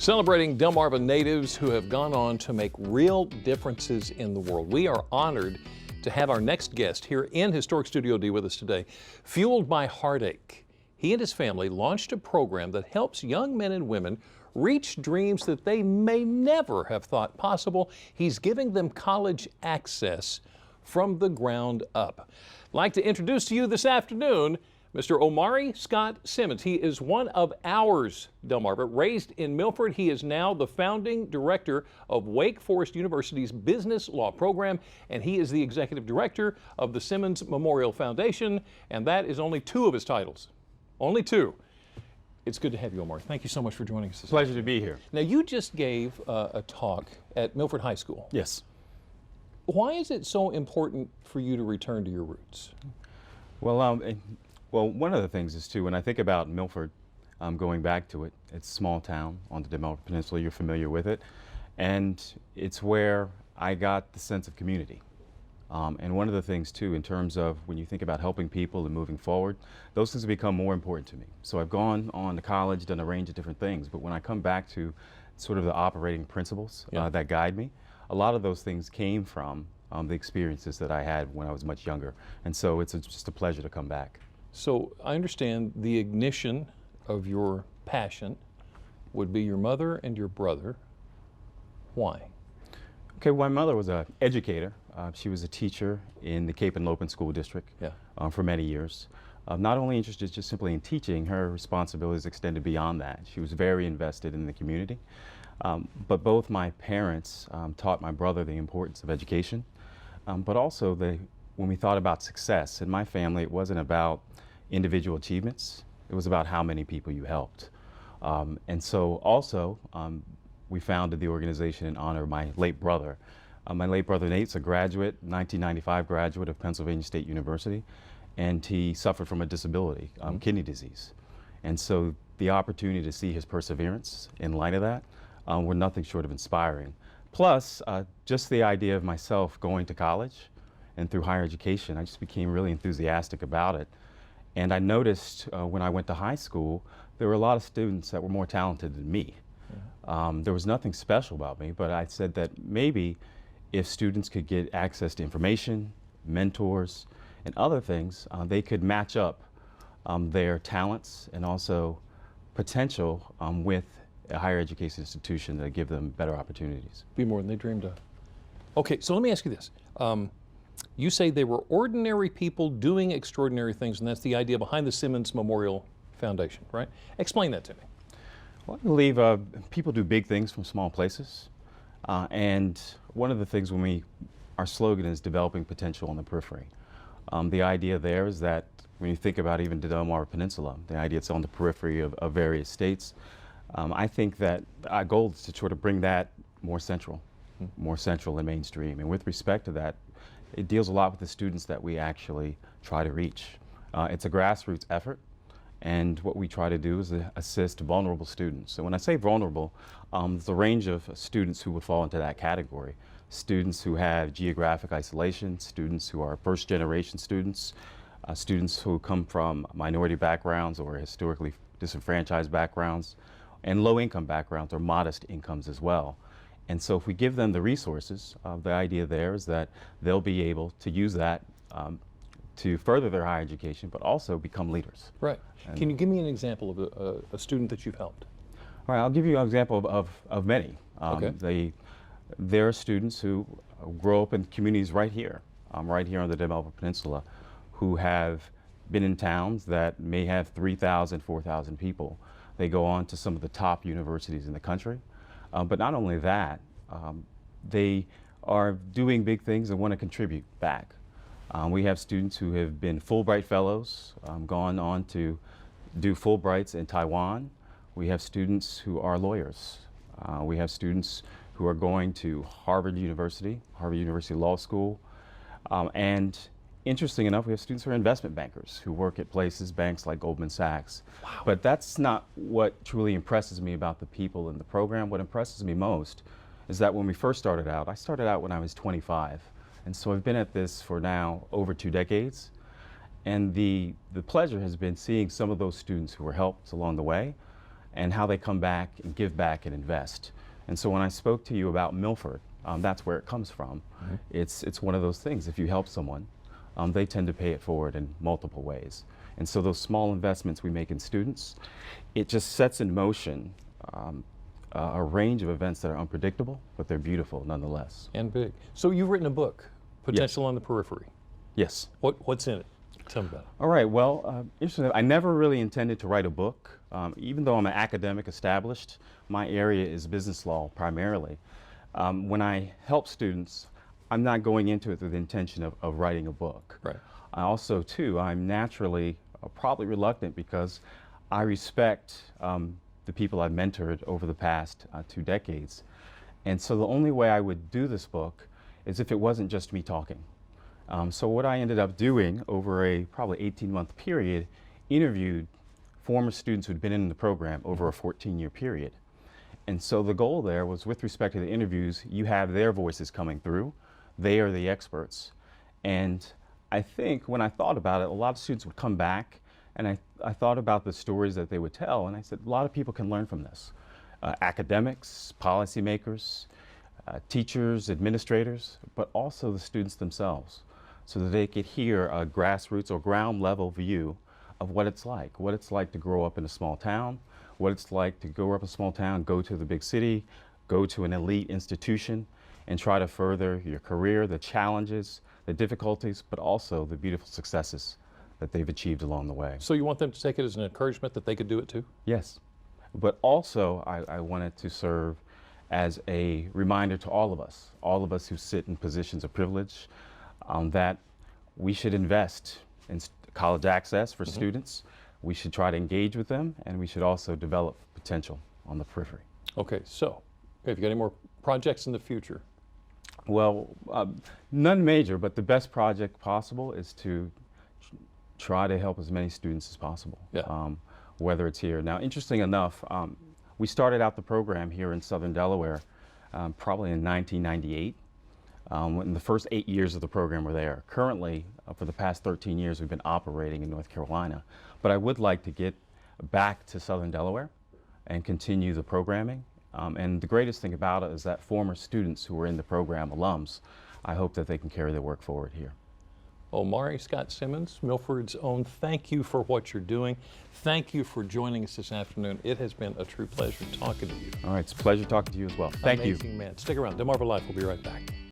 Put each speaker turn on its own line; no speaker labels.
Celebrating Delmarva natives who have gone on to make real differences in the world. We are honored to have our next guest here in Historic Studio D with us today. Fueled by heartache, he and his family launched a program that helps young men and women reach dreams that they may never have thought possible. He's giving them college access from the ground up. I'd like to introduce to you this afternoon Mr. Omari Scott Simmons. He is one of ours, Delmarva. Raised in Milford, he is now the founding director of Wake Forest University's Business Law Program, and he is the executive director of the Simmons Memorial Foundation, and that is only two of his titles. Only two. It's good to have you, Omari. Thank you so much for joining us.
Pleasure to be here.
Now, you just gave a talk at Milford High School.
Yes.
Why is it so important for you to return to your roots?
Well, one of the things is too, when I think about Milford, going back to it, it's a small town on the Delmarva Peninsula. You're familiar with it, and it's where I got the sense of community. And one of the things too, in terms of when you think about helping people and moving forward, those things have become more important to me. So I've gone on to college, done a range of different things, but when I come back to sort of the operating principles that guide me, a lot of those things came from the experiences that I had when I was much younger. And so it's just a pleasure to come back.
So I understand the ignition of your passion would be your mother and your brother. Why?
Okay, my mother was an educator. She was a teacher in the Cape and Lopin School District for many years. Not only interested just simply in teaching, her responsibilities extended beyond that. She was very invested in the community. But both my parents taught my brother the importance of education, but also when we thought about success in my family, it wasn't about individual achievements. It was about how many people you helped. And so also, we founded the organization in honor of my late brother. My late brother Nate's a graduate, 1995 graduate of Pennsylvania State University, and he suffered from a disability, kidney disease. And so the opportunity to see his perseverance in light of that were nothing short of inspiring. Plus, just the idea of myself going to college and through higher education, I just became really enthusiastic about it. And I noticed when I went to high school, there were a lot of students that were more talented than me. There was nothing special about me, but I said that maybe if students could get access to information, mentors, and other things, they could match up their talents and also potential with a higher education institution that give them better opportunities.
Be more than they dreamed of. Okay, so let me ask you this. You say they were ordinary people doing extraordinary things, and that's the idea behind the Simmons Memorial Foundation, right? Explain that to me.
Well, I believe people do big things from small places. And one of the things our slogan is developing potential on the periphery. The idea there is that when you think about even the Delmarva Peninsula, the idea it's on the periphery of various states, I think that our goal is to sort of bring that more central and mainstream. And with respect to that, it deals a lot with the students that we actually try to reach. It's a grassroots effort, and what we try to do is assist vulnerable students. So when I say vulnerable, there's a range of students who would fall into that category. Students who have geographic isolation, students who are first-generation students, students who come from minority backgrounds or historically disenfranchised backgrounds, and low-income backgrounds or modest incomes as well. And so if we give them the resources, the idea there is that they'll be able to use that to further their higher education, but also become leaders.
Right. Can you give me an example of a student that you've helped?
All right, I'll give you an example of many.
Okay.
There are students who grow up in communities right here on the Delmarva Peninsula, who have been in towns that may have 3,000, 4,000 people. They go on to some of the top universities in the country. But not only that, they are doing big things and want to contribute back. We have students who have been Fulbright Fellows, gone on to do Fulbrights in Taiwan. We have students who are lawyers. We have students who are going to Harvard University Law School. And interesting enough, we have students who are investment bankers who work at banks like Goldman Sachs.
Wow.
But that's not what truly impresses me about the people in the program. What impresses me most is that when we first started out, I started out when I was 25. And so I've been at this for now over 2 decades. And the pleasure has been seeing some of those students who were helped along the way and how they come back and give back and invest. And so when I spoke to you about Milford, that's where it comes from. Mm-hmm. It's one of those things. If you help someone, they tend to pay it forward in multiple ways. And so those small investments we make in students, it just sets in motion a range of events that are unpredictable, but they're beautiful nonetheless.
And big. So you've written a book, Potential
Yes.
on the Periphery.
Yes.
What's in it? Tell me about it.
All right, well, interesting. I never really intended to write a book. Even though I'm an academic established, my area is business law primarily. When I help students, I'm not going into it with the intention of writing a book.
Right.
I also, too, I'm naturally probably reluctant because I respect the people I've mentored over the past 2 decades. And so the only way I would do this book is if it wasn't just me talking. So what I ended up doing over a probably 18-month period, interviewed former students who'd been in the program over a 14-year period. And so the goal there was, with respect to the interviews, you have their voices coming through. They are the experts. And I think when I thought about it, a lot of students would come back, and I thought about the stories that they would tell, and I said, a lot of people can learn from this. Academics, policymakers, teachers, administrators, but also the students themselves, so that they could hear a grassroots or ground level view of what it's like to grow up in a small town, what it's like to grow up in a small town, go to the big city, go to an elite institution, and try to further your career, the challenges, the difficulties, but also the beautiful successes that they've achieved along the way.
So you want them to take it as an encouragement that they could do it too?
Yes, but also I want it to serve as a reminder to all of us who sit in positions of privilege, that we should invest in college access for students. We should try to engage with them, and we should also develop potential on the periphery.
Okay, so have you got any more projects in the future?
Well, none major, but the best project possible is to try to help as many students as possible,
Yeah.
whether it's here. Now, interesting enough, we started out the program here in Southern Delaware probably in 1998. When the first 8 years of the program were there. Currently, for the past 13 years, we've been operating in North Carolina. But I would like to get back to Southern Delaware and continue the programming. And the greatest thing about it is that former students who were in the program, alums, I hope that they can carry their work forward here.
Omari Scott Simmons, Milford's own, thank you for what you're doing. Thank you for joining us this afternoon. It has been a true pleasure talking to you.
All right, it's a pleasure talking to you as well. Thank you.
Amazing man. Stick around. Delmarva Life will be right back.